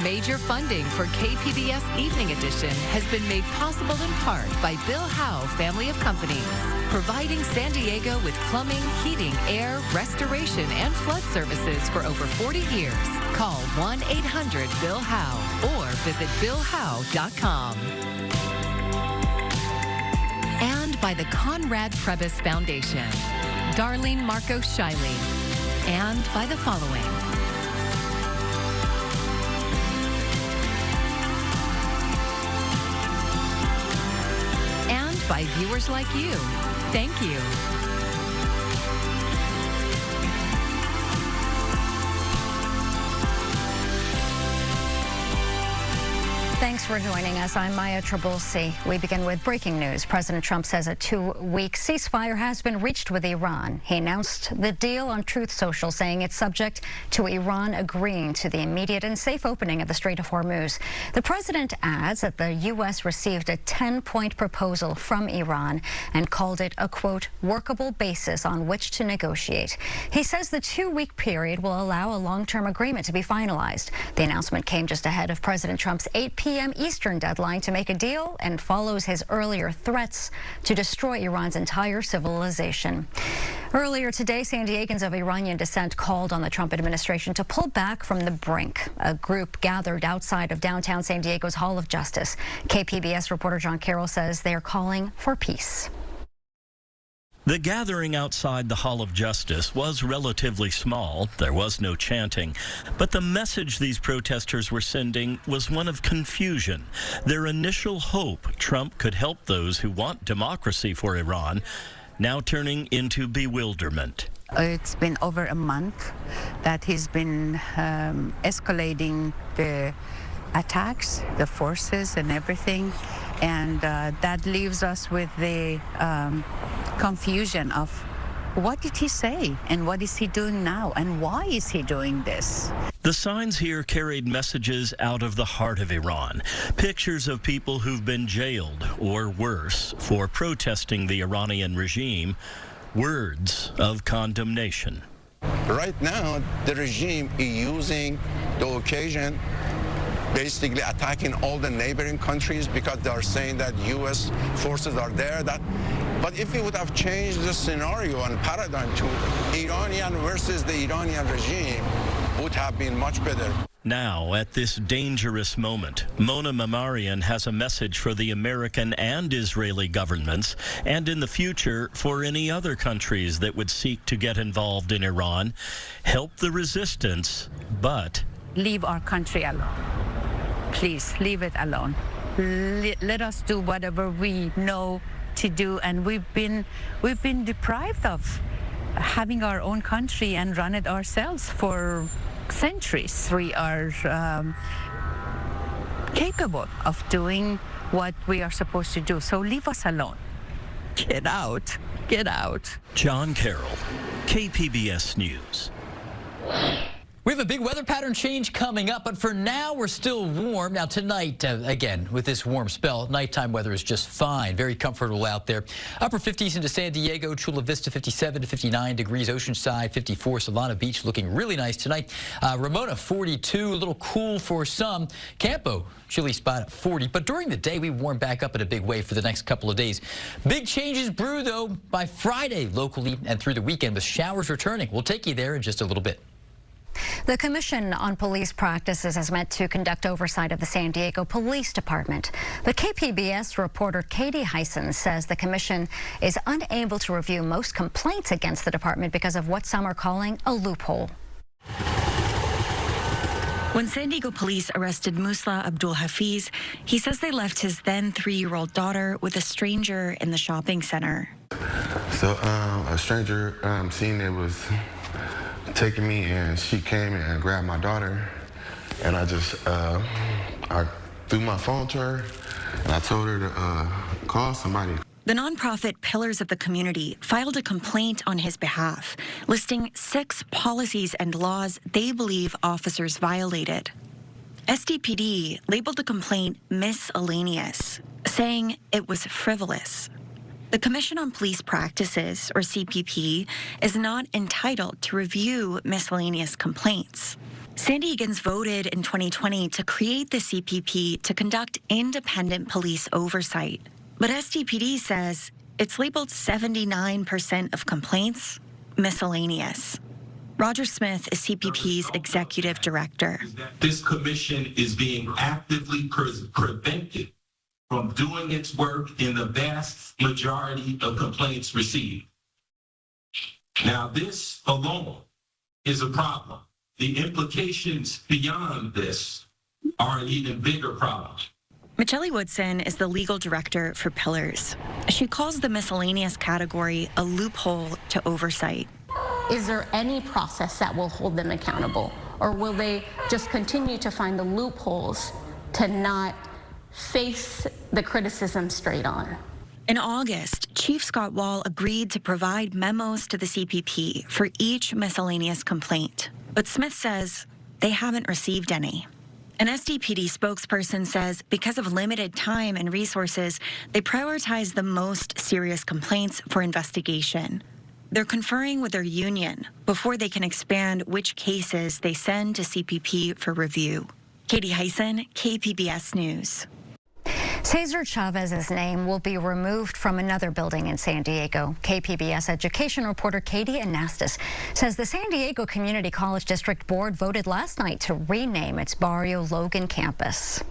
Major funding for KPBS Evening Edition has been made possible in part by Bill Howe Family of Companies, providing San Diego with plumbing, heating, air, restoration, and flood services for over 40 years. Call 1-800-BILL-HOWE or visit BillHowe.com. And by the Conrad Trebas Foundation, Darlene Marcos Shiley, and by the following. And by viewers like you. Thank you. Thanks for joining us. I'm Maya Trabulsi. We begin with breaking news. President Trump says a 2-week ceasefire has been reached with Iran. He announced the deal on Truth Social, saying it's subject to Iran agreeing to the immediate and safe opening of the Strait of Hormuz. The president adds that the U.S. received a 10-point proposal from Iran and called it a, quote, workable basis on which to negotiate. He says the 2-week period will allow a long-term agreement to be finalized. The announcement came just ahead of President Trump's 8 p.m. Eastern deadline to make a deal and follows his earlier threats to destroy Iran's entire civilization. Earlier today, San Diegans of Iranian descent called on the Trump administration to pull back from the brink. A group gathered outside of downtown San Diego's Hall of Justice. KPBS reporter John Carroll says they are calling for peace. The gathering outside the Hall of Justice was relatively small. There was no chanting. But the message these protesters were sending was one of confusion. Their initial hope Trump could help those who want democracy for Iran, now turning into bewilderment. It's been over a month that he's been escalating the attacks, the forces and everything. And that leaves us with the confusion of what did he say and what is he doing now and why is he doing this? The signs here carried messages out of the heart of Iran. Pictures of people who've been jailed or worse for protesting the Iranian regime. Words of condemnation. Right now, the regime is using the occasion basically attacking all the neighboring countries because they are saying that U.S. forces are there. But if we would have changed the scenario and paradigm to Iranian versus the Iranian regime, would have been much better. Now, at this dangerous moment, Mona Mamarian has a message for the American and Israeli governments, and in the future for any other countries that would seek to get involved in Iran. Help the resistance, but leave our country alone. Please, leave it alone. Let us do whatever we know to do, and we've been deprived of having our own country and run it ourselves for centuries. We are capable of doing what we are supposed to do, so leave us alone. Get out. Get out. John Carroll, KPBS News. We have a big weather pattern change coming up, but for now, we're still warm. Now, tonight, again, with this warm spell, nighttime weather is just fine. Very comfortable out there. Upper 50s into San Diego, Chula Vista 57 to 59 degrees, Oceanside 54, Solana Beach looking really nice tonight. Ramona 42, a little cool for some. Campo, chilly spot at 40, but during the day, we warm back up in a big way for the next couple of days. Big changes brew, though, by Friday locally and through the weekend with showers returning. We'll take you there in just a little bit. The Commission on Police Practices is meant to conduct oversight of the San Diego Police Department. But KPBS reporter Katie Hyson says the commission is unable to review most complaints against the department because of what some are calling a loophole. When San Diego police arrested Musla Abdul Hafiz, he says they left his then 3-year-old daughter with a stranger in the shopping center. So a stranger seen it was taking me, and she came and grabbed my daughter, and I just I threw my phone to her, and I told her to call somebody. The nonprofit Pillars of the Community filed a complaint on his behalf, listing 6 policies and laws they believe officers violated. SDPD labeled the complaint miscellaneous, saying it was frivolous. The Commission on Police Practices, or CPP, is not entitled to review miscellaneous complaints. San Diegans voted in 2020 to create the CPP to conduct independent police oversight. But SDPD says it's labeled 79% of complaints miscellaneous. Roger Smith is CPP's executive director. This commission is being actively prevented from doing its work in the vast majority of complaints received. Now, this alone is a problem. The implications beyond this are an even bigger problem. Michelle Woodson is the legal director for Pillars. She calls the miscellaneous category a loophole to oversight. Is there any process that will hold them accountable? Or will they just continue to find the loopholes to not face the criticism straight on? In August, Chief Scott Wall agreed to provide memos to the CPP for each miscellaneous complaint. But Smith says they haven't received any. An SDPD spokesperson says because of limited time and resources, they prioritize the most serious complaints for investigation. They're conferring with their union before they can expand which cases they send to CPP for review. Katie Heisen, KPBS News. Cesar Chavez's name will be removed from another building in San Diego. KPBS education reporter Katie Anastas says the San Diego Community College District Board voted last night to rename its Barrio Logan campus.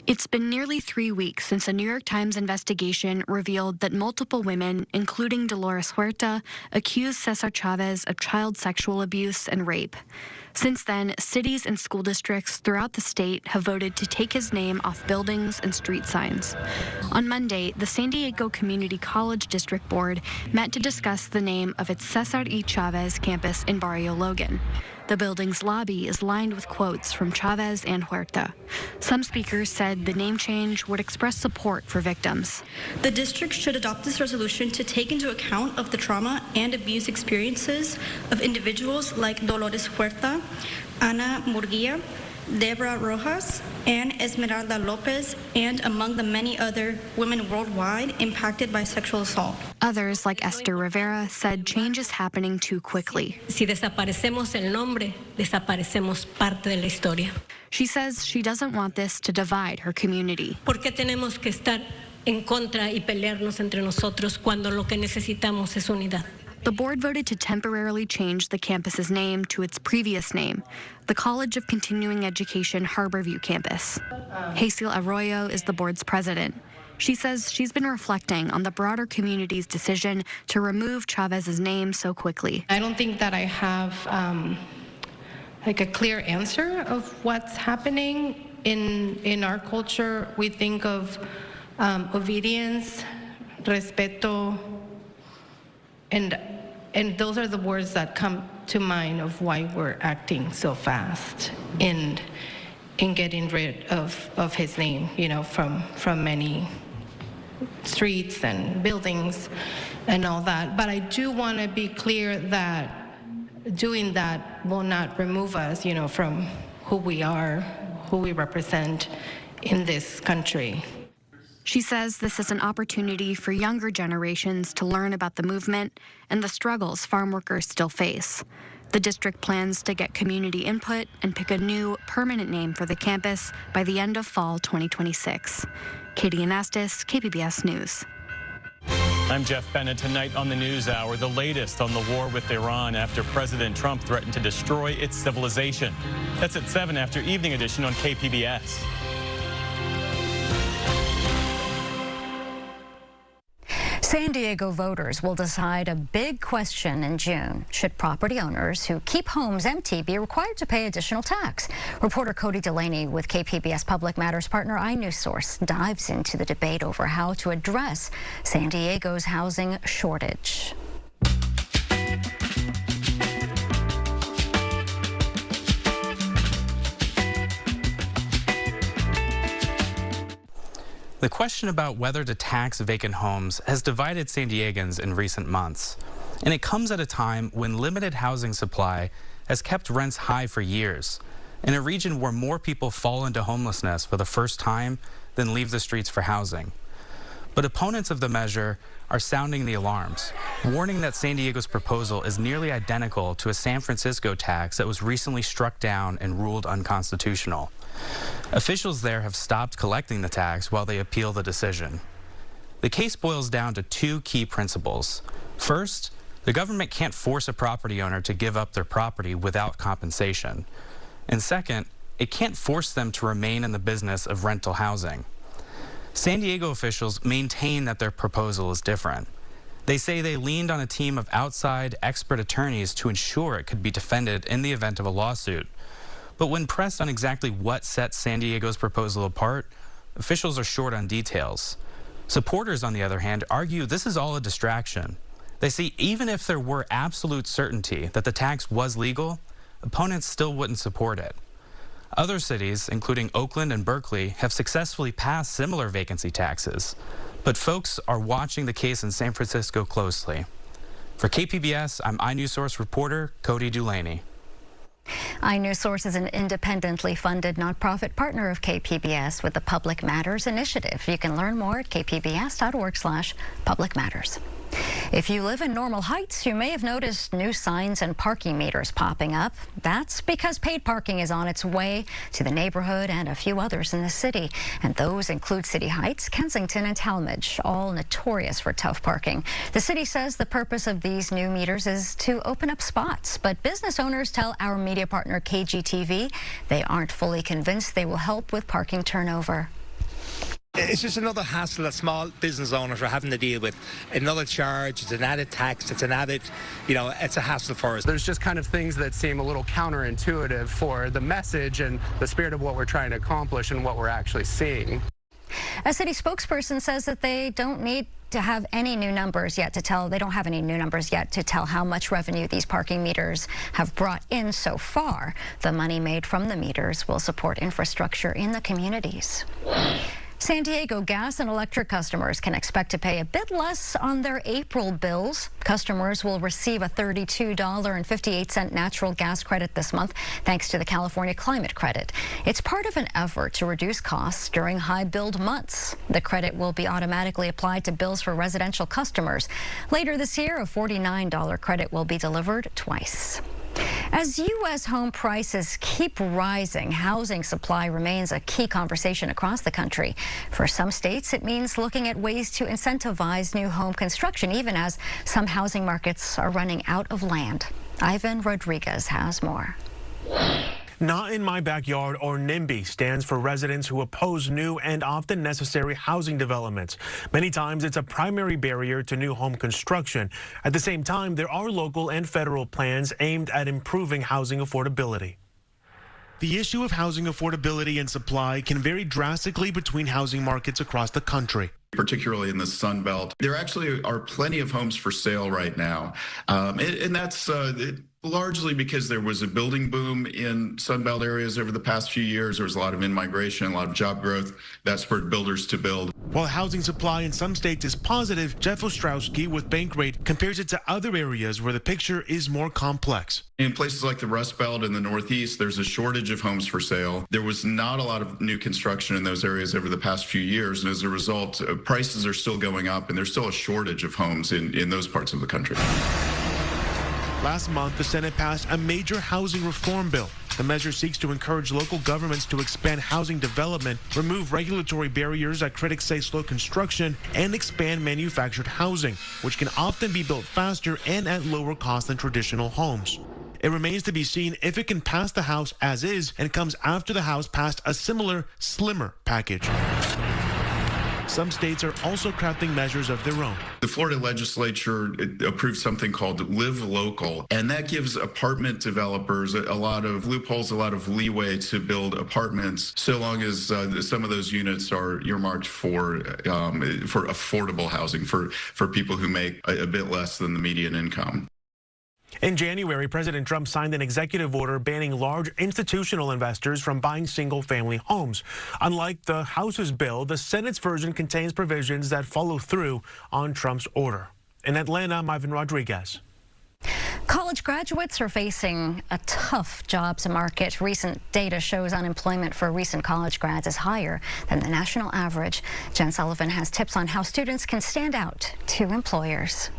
It's been nearly 3 weeks since a New York Times investigation revealed that multiple women, including Dolores Huerta, accused Cesar Chavez of child sexual abuse and rape. Since then, cities and school districts throughout the state have voted to take his name off buildings and street signs. On Monday, the San Diego Community College District Board met to discuss the name of its Cesar E. Chavez campus in Barrio Logan. The building's lobby is lined with quotes from Chavez and Huerta. Some speakers said the name change would express support for victims. The district should adopt this resolution to take into account of the trauma and abuse experiences of individuals like Dolores Huerta, Ana Murguia, Debra Rojas, and Esmeralda Lopez, and among the many other women worldwide impacted by sexual assault. Others, like Esther Rivera, said change is happening too quickly. Si desaparecemos el nombre, desaparecemos parte de la historia. She says she doesn't want this to divide her community. ¿Por qué tenemos que estar en contra y pelearnos entre nosotros cuando lo que necesitamos es unidad? The board voted to temporarily change the campus's name to its previous name, the College of Continuing Education Harborview campus. Hazel Arroyo is the board's president. She says she's been reflecting on the broader community's decision to remove Chavez's name so quickly. I don't think that I have a clear answer of what's happening in our culture. We think of obedience, respeto, and those are the words that come to mind of why we're acting so fast in getting rid of his name, you know, from many streets and buildings and all that. But I do want to be clear that doing that will not remove us, you know, from who we are, who we represent in this country. She says this is an opportunity for younger generations to learn about the movement and the struggles farm workers still face. The district plans to get community input and pick a new permanent name for the campus by the end of fall 2026. Katie Anastas, KPBS News. I'm Jeff Bennett. Tonight on the NewsHour, the latest on the war with Iran after President Trump threatened to destroy its civilization. That's at 7 after Evening Edition on KPBS. San Diego voters will decide a big question in June. Should property owners who keep homes empty be required to pay additional tax? Reporter Cody Delaney with KPBS Public Matters partner iNewsSource dives into the debate over how to address San Diego's housing shortage. The question about whether to tax vacant homes has divided San Diegans in recent months. And it comes at a time when limited housing supply has kept rents high for years, in a region where more people fall into homelessness for the first time than leave the streets for housing. But opponents of the measure are sounding the alarms, warning that San Diego's proposal is nearly identical to a San Francisco tax that was recently struck down and ruled unconstitutional. Officials there have stopped collecting the tax while they appeal the decision. The case boils down to two key principles. First, the government can't force a property owner to give up their property without compensation. And second, it can't force them to remain in the business of rental housing. San Diego officials maintain that their proposal is different. They say they leaned on a team of outside expert attorneys to ensure it could be defended in the event of a lawsuit. But when pressed on exactly what sets San Diego's proposal apart, officials are short on details. Supporters, on the other hand, argue this is all a distraction. They say even if there were absolute certainty that the tax was legal, opponents still wouldn't support it. Other cities, including Oakland and Berkeley, have successfully passed similar vacancy taxes. But folks are watching the case in San Francisco closely. For KPBS, I'm iNewsSource reporter Cody Dulaney. iNewsSource is an independently funded nonprofit partner of KPBS with the Public Matters Initiative. You can learn more at kpbs.org/publicmatters. If you live in Normal Heights, you may have noticed new signs and parking meters popping up. That's because paid parking is on its way to the neighborhood and a few others in the city. And those include City Heights, Kensington, and Talmadge, all notorious for tough parking. The city says the purpose of these new meters is to open up spots. But business owners tell our media partner KGTV they aren't fully convinced they will help with parking turnover. It's just another hassle that small business owners are having to deal with. Another charge, it's an added tax, it's an added, it's a hassle for us. There's just kind of things that seem a little counterintuitive for the message and the spirit of what we're trying to accomplish and what we're actually seeing. A city spokesperson says that they don't need to have any new numbers yet to tell. They don't have any new numbers yet to tell how much revenue these parking meters have brought in so far. The money made from the meters will support infrastructure in the communities. San Diego gas and electric customers can expect to pay a bit less on their April bills. Customers will receive a $32.58 natural gas credit this month, thanks to the California Climate Credit. It's part of an effort to reduce costs during high-billed months. The credit will be automatically applied to bills for residential customers. Later this year, a $49 credit will be delivered twice. As U.S. home prices keep rising, housing supply remains a key conversation across the country. For some states, it means looking at ways to incentivize new home construction, even as some housing markets are running out of land. Ivan Rodriguez has more. Not in My Backyard, or NIMBY, stands for residents who oppose new and often necessary housing developments. Many times it's a primary barrier to new home construction. At the same time, there are local and federal plans aimed at improving housing affordability. The issue of housing affordability and supply can vary drastically between housing markets across the country. Particularly in the Sun Belt, there actually are plenty of homes for sale right now, and that's largely because there was a building boom in Sun Belt areas over the past few years. There was a lot of in-migration, a lot of job growth that spurred builders to build. While housing supply in some states is positive, Jeff Ostrowski with Bankrate compares it to other areas where the picture is more complex. In places like the Rust Belt in the Northeast, there's a shortage of homes for sale. There was not a lot of new construction in those areas over the past few years, and as a result, prices are still going up, and there's still a shortage of homes in those parts of the country. Last month, the Senate passed a major housing reform bill. The measure seeks to encourage local governments to expand housing development, remove regulatory barriers that critics say slow construction, and expand manufactured housing, which can often be built faster and at lower cost than traditional homes. It remains to be seen if it can pass the House as is and comes after the House passed a similar, slimmer package. Some states are also crafting measures of their own. The Florida legislature approved something called Live Local, and that gives apartment developers a lot of loopholes, a lot of leeway to build apartments, so long as some of those units are earmarked for affordable housing, for people who make a bit less than the median income. In January, President Trump signed an executive order banning large institutional investors from buying single-family homes. Unlike the House's bill, the Senate's version contains provisions that follow through on Trump's order. In Atlanta, I'm Ivan Rodriguez. College graduates are facing a tough jobs market. Recent data shows unemployment for recent college grads is higher than the national average. Jen Sullivan has tips on how students can stand out to employers.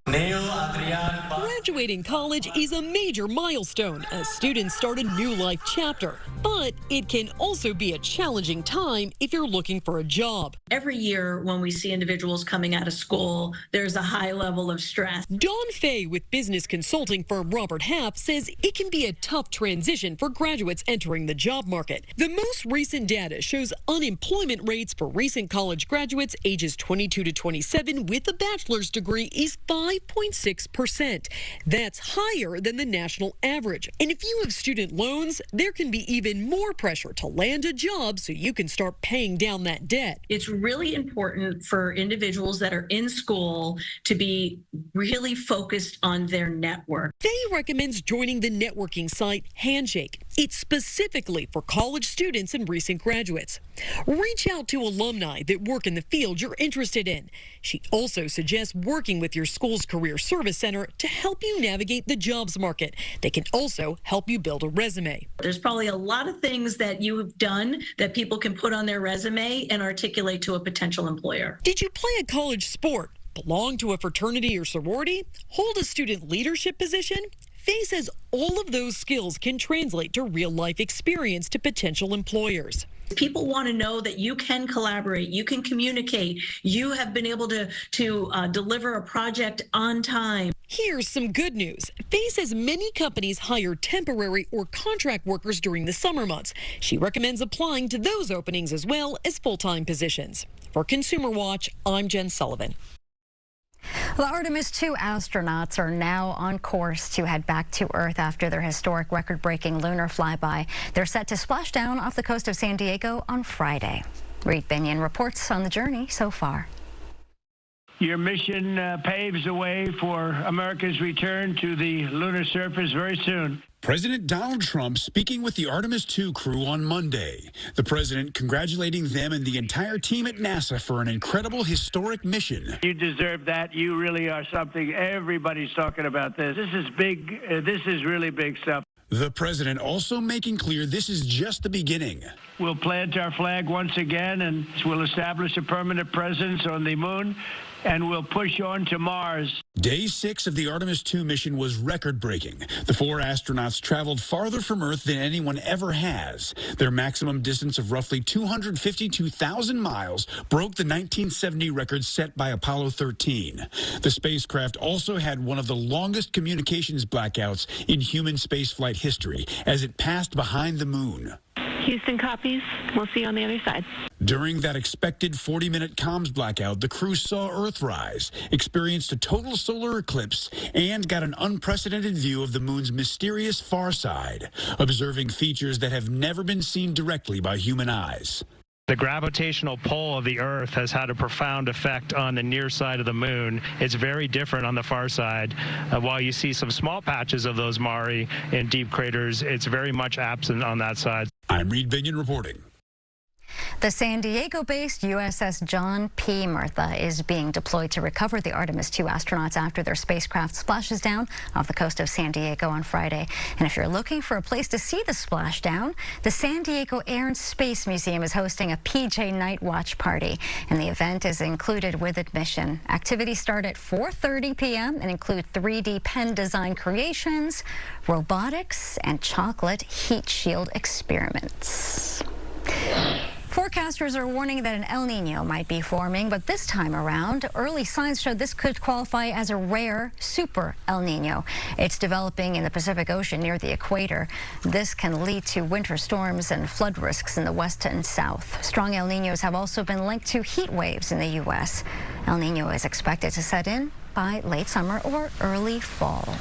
Graduating college is a major milestone as students start a new life chapter, but it can also be a challenging time if you're looking for a job. Every year when we see individuals coming out of school, there's a high level of stress. Dawn Fay with business consulting firm Robert Half says it can be a tough transition for graduates entering the job market. The most recent data shows unemployment rates for recent college graduates ages 22 to 27 with a bachelor's degree is 5.6%. That's higher than the national average. And if you have student loans, there can be even more pressure to land a job so you can start paying down that debt. It's really important for individuals that are in school to be really focused on their network. Fay recommends joining the networking site Handshake. It's specifically for college students and recent graduates. Reach out to alumni that work in the field you're interested in. She also suggests working with your school's career service center to help you navigate the jobs market. They can also help you build a resume. There's probably a lot of things that you have done that people can put on their resume and articulate to a potential employer. Did you play a college sport, belong to a fraternity or sorority, hold a student leadership position? Fay says all of those skills can translate to real-life experience to potential employers. People want to know that you can collaborate, you can communicate, you have been able to deliver a project on time. Here's some good news. Fay says many companies hire temporary or contract workers during the summer months. She recommends applying to those openings as well as full-time positions. For Consumer Watch, I'm Jen Sullivan. The Artemis II astronauts are now on course to head back to Earth after their historic record-breaking lunar flyby. They're set to splash down off the coast of San Diego on Friday. Reed Binion reports on the journey so far. Your mission paves the way for America's return to the lunar surface very soon. President Donald Trump speaking with the Artemis II crew on Monday. The president congratulating them and the entire team at NASA for an incredible historic mission. You deserve that. You really are something. Everybody's talking about this. This is big. This is really big stuff. The president also making clear this is just the beginning. We'll plant our flag once again, and we'll establish a permanent presence on the moon, and we'll push on to Mars. Day 6 of the Artemis II mission was record-breaking. The 4 astronauts traveled farther from Earth than anyone ever has. Their maximum distance of roughly 252,000 miles broke the 1970 record set by Apollo 13. The spacecraft also had one of the longest communications blackouts in human spaceflight history as it passed behind the moon. Houston copies. We'll see you on the other side. During that expected 40-minute comms blackout, the crew saw Earthrise, experienced a total solar eclipse, and got an unprecedented view of the moon's mysterious far side, observing features that have never been seen directly by human eyes. The gravitational pull of the Earth has had a profound effect on the near side of the moon. It's very different on the far side. While you see some small patches of those Mare in deep craters, it's very much absent on that side. I'm Reed Binion reporting. The San Diego-based USS John P. Murtha is being deployed to recover the Artemis II astronauts after their spacecraft splashes down off the coast of San Diego on Friday. And if you're looking for a place to see the splashdown, the San Diego Air and Space Museum is hosting a PJ Night Watch party, and the event is included with admission. Activities start at 4:30 p.m. and include 3D pen design creations, robotics, and chocolate heat shield experiments. Forecasters are warning that an El Nino might be forming, but this time around, early signs show this could qualify as a rare super El Nino. It's developing in the Pacific Ocean near the equator. This can lead to winter storms and flood risks in the west and south. Strong El Ninos have also been linked to heat waves in the U.S. El Nino is expected to set in by late summer or early fall.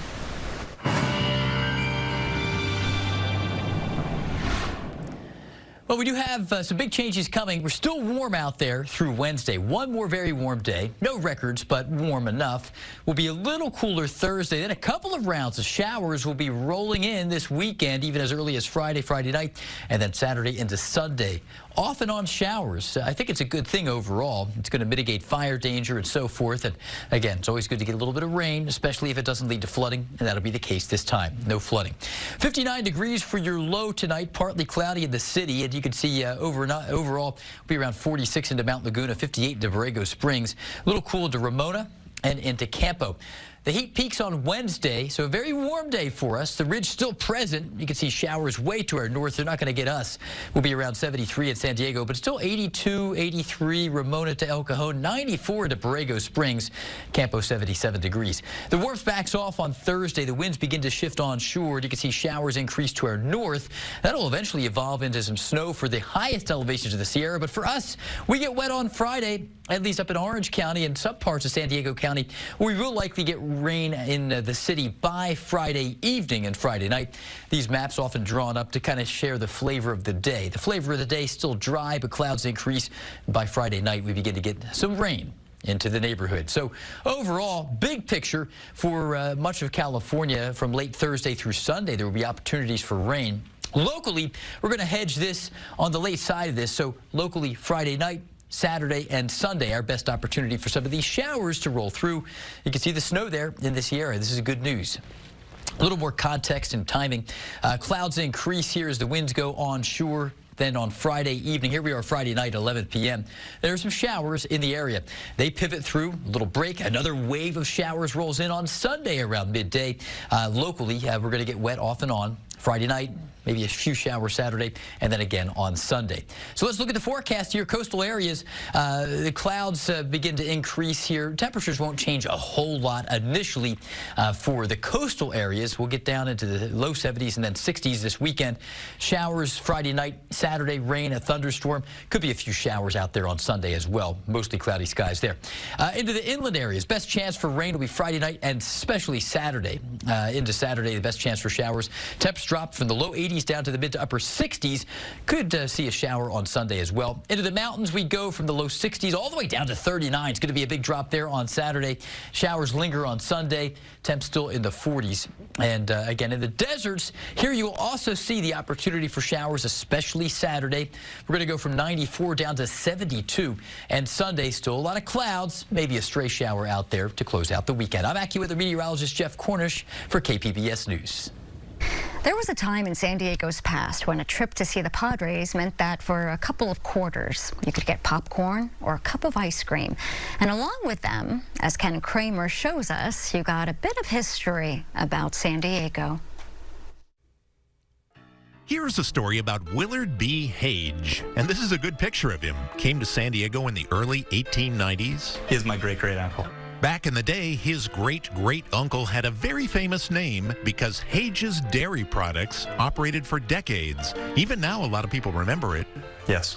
Well, we do have some big changes coming. We're still warm out there through Wednesday. One more very warm day. No records, but warm enough. Will be a little cooler Thursday. Then a couple of rounds of showers will be rolling in this weekend, even as early as Friday night, and then Saturday into Sunday. off and on showers. I think it's a good thing overall. It's going to mitigate fire danger and so forth. And again, it's always good to get a little bit of rain, especially if it doesn't lead to flooding. And that'll be the case this time. No flooding. 59 degrees for your low tonight. Partly cloudy in the city. And you can see overall will be around 46 into Mount Laguna, 58 into Borrego Springs. A little cool into Ramona and into Campo. The heat peaks on Wednesday, so a very warm day for us. The ridge still present. You can see showers way to our north. They're not going to get us. We'll be around 73 at San Diego, but still 82, 83, Ramona to El Cajon, 94 to Borrego Springs, Campo 77 degrees. The warmth backs off on Thursday. The winds begin to shift onshore. You can see showers increase to our north. That'll eventually evolve into some snow for the highest elevations of the Sierra, but for us, we get wet on Friday, at least up in Orange County and some parts of San Diego County. We will likely get rain in the city by Friday evening and Friday night. These maps often drawn up to kind of share the flavor of the day. The flavor of the day still dry, but clouds increase. By Friday night, we begin to get some rain into the neighborhood. So overall, big picture for much of California from late Thursday through Sunday. There will be opportunities for rain. Locally, we're going to hedge this on the late side of this. So locally, Friday night, Saturday and Sunday, our best opportunity for some of these showers to roll through. You can see the snow there in this Sierra. This is good news. A little more context and timing. Clouds increase here as the winds go onshore. Then on Friday evening, here we are Friday night, 11 p.m. There are some showers in the area. They pivot through, a little break. Another wave of showers rolls in on Sunday around midday. Locally, we're going to get wet off and on Friday night. Maybe a few showers Saturday, and then again on Sunday. So let's look at the forecast here. Coastal areas, the clouds begin to increase here. Temperatures won't change a whole lot initially for the coastal areas. We'll get down into the low 70s and then 60s this weekend. Showers Friday night, Saturday, rain, a thunderstorm. Could be a few showers out there on Sunday as well. Mostly cloudy skies there. Into the inland areas, best chance for rain will be Friday night and especially Saturday. Into Saturday, the best chance for showers. Temps drop from the low 80s down to the mid to upper 60s. Could see a shower on Sunday as well. Into the mountains we go from the low 60s all the way down to 39. It's going to be a big drop there on Saturday. Showers linger on Sunday. Temps still in the 40s. And again, in the deserts, here you will also see the opportunity for showers, especially Saturday. We're going to go from 94 down to 72. And Sunday, still a lot of clouds, maybe a stray shower out there to close out the weekend. I'm AccuWeather meteorologist Jeff Cornish for KPBS News. There was a time in San Diego's past when a trip to see the Padres meant that for a couple of quarters, you could get popcorn or a cup of ice cream. And along with them, as Ken Kramer shows us, you got a bit of history about San Diego. Here's a story about Willard B. Hage, and this is a good picture of him. Came to San Diego in the early 1890s. He's my great-great-uncle. Back in the day, his great-great-uncle had a very famous name because Hage's Dairy Products operated for decades. Even now, a lot of people remember it. Yes.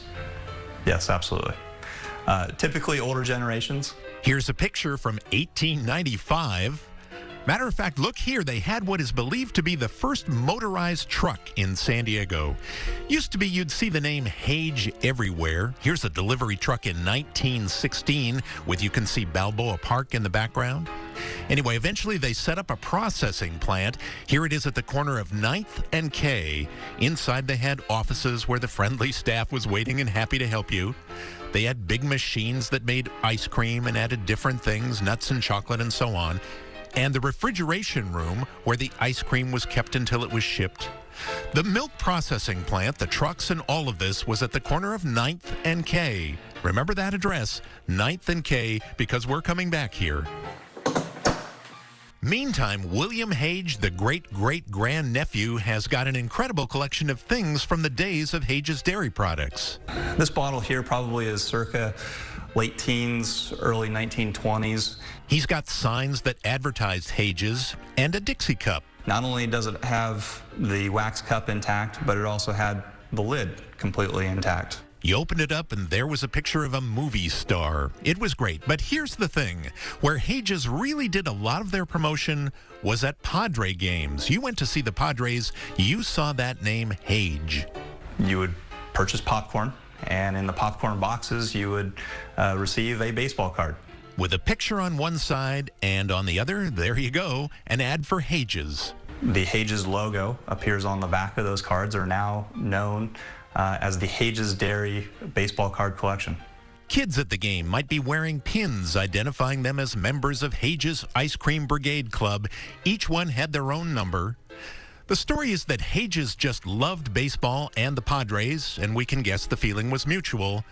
Yes, absolutely. Typically older generations. Here's a picture from 1895. Matter of fact, look here, they had what is believed to be the first motorized truck in San Diego. Used to be you'd see the name Hage everywhere. Here's a delivery truck in 1916 with, you can see Balboa Park in the background. Anyway, eventually they set up a processing plant. Here it is at the corner of 9th and K. Inside they had offices where the friendly staff was waiting and happy to help you. They had big machines that made ice cream and added different things, nuts and chocolate and so on. And the refrigeration room where the ice cream was kept until it was shipped. The milk processing plant, the trucks and all of this was at the corner of 9th and K. Remember that address, 9th and K, because we're coming back here. Meantime, William Hage, the great-great-grandnephew, has got an incredible collection of things from the days of Hage's Dairy Products. This bottle here probably is circa late teens, early 1920s. He's got signs that advertised Hage's and a Dixie cup. Not only does it have the wax cup intact, but it also had the lid completely intact. You opened it up and there was a picture of a movie star. It was great, but here's the thing. Where Hage's really did a lot of their promotion was at Padre games. You went to see the Padres, you saw that name Hage. You would purchase popcorn, and in the popcorn boxes you would receive a baseball card. With a picture on one side and on the other, there you go, an ad for Hage's. The Hage's logo appears on the back of those cards, are now known as the Hages Dairy baseball card collection. Kids at the game might be wearing pins identifying them as members of Hages Ice Cream Brigade Club. Each one had their own number. The story is that Hages just loved baseball and the Padres, and we can guess the feeling was mutual.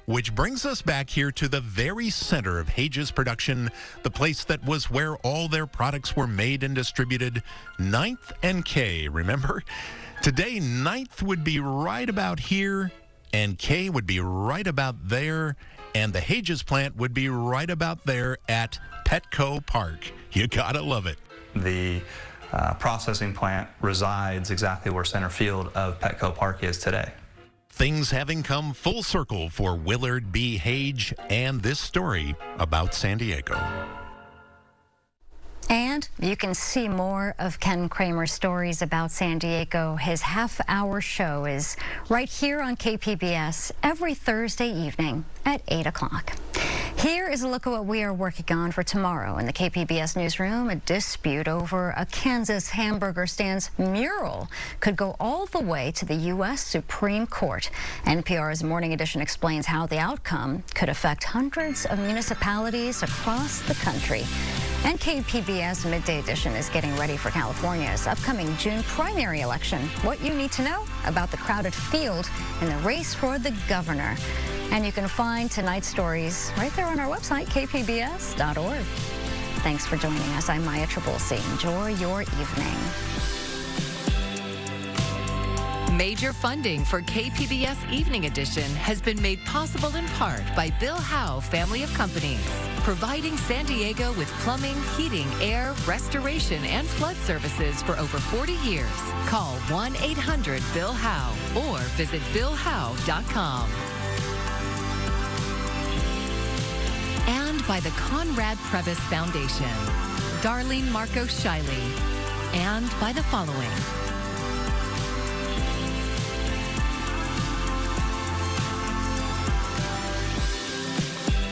Which brings us back here to the very center of Hages production, the place that was where all their products were made and distributed, 9th and K, remember? Today, 9th would be right about here, and K would be right about there, and the Hages plant would be right about there at Petco Park. You gotta love it. The processing plant resides exactly where center field of Petco Park is today. Things having come full circle for Willard B. Hage and this story about San Diego. And you can see more of Ken Kramer's stories about San Diego. His half-hour show is right here on KPBS every Thursday evening at 8 o'clock. Here is a look at what we are working on for tomorrow in the KPBS newsroom. A dispute over a Kansas hamburger stand's mural could go all the way to the U.S. Supreme Court. NPR's Morning Edition explains how the outcome could affect hundreds of municipalities across the country. And KPBS Midday Edition is getting ready for California's upcoming June primary election. What you need to know about the crowded field in the race for the governor. And you can find tonight's stories right there on our website, kpbs.org. Thanks for joining us. I'm Maya Trabulsi. Enjoy your evening. Major funding for KPBS Evening Edition has been made possible in part by Bill Howe Family of Companies, providing San Diego with plumbing, heating, air, restoration, and flood services for over 40 years. Call 1-800-BILL-HOWE or visit BillHowe.com. And by the Conrad Previs Foundation, Darlene Marco Shiley, and by the following.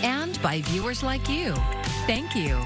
And by viewers like you. Thank you.